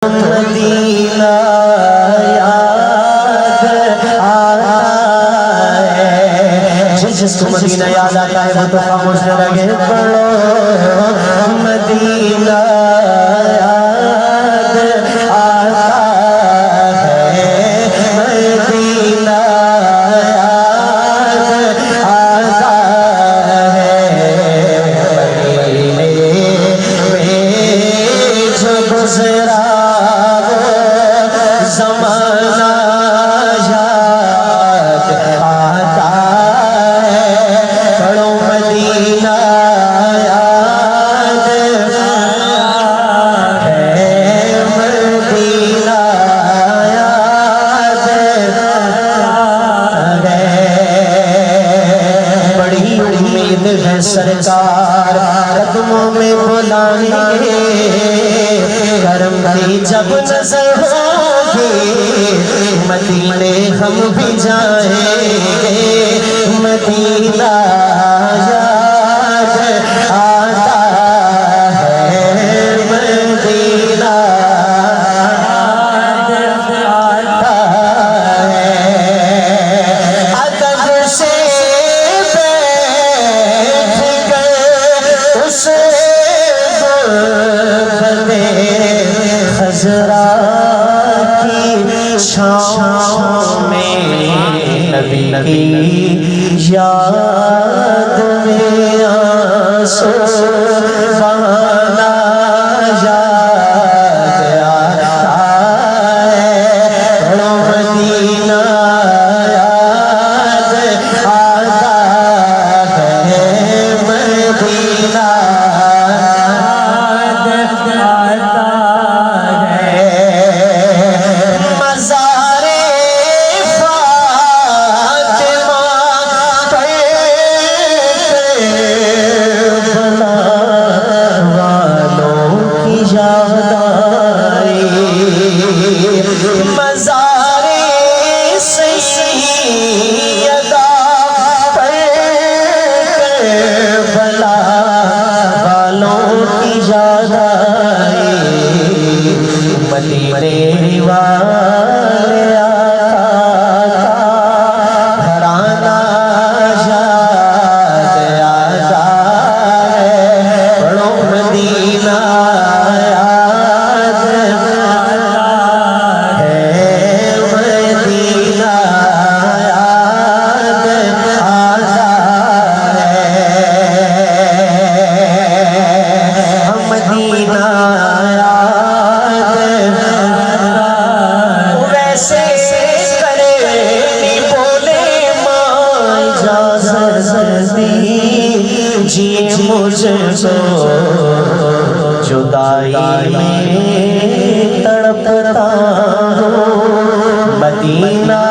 Medina याद आता है। जिसको मदीना याद आता है वो तो खामोश न रहे। पढ़ो मदीना याद आता है, मदीना याद आता है। मदीने में जो गुज़रा ज़माना याद आता है। पढ़ो मदीना याद है, मदीना याद है। बड़ी उम्मीद है सरकार कदमों में बुलाएंगे, करम की जब नजर मदीने हम भी जाएंगे। मदीना याद आता है, मदीना याद आता है। अदब से बैठ कर उस बंदे खजरा शाम में नबी की याद में आंसू बहाना याद आता है। पढ़ो मदीना याद आता है, मदीना याद आता है। मज़ारे सैयदा करबला वालों की याद आई। मदीने वाले आका घराना याद आता है। पढ़ो मदीना जिए मुझको जुदाई में तड़पता हूँ। मदीना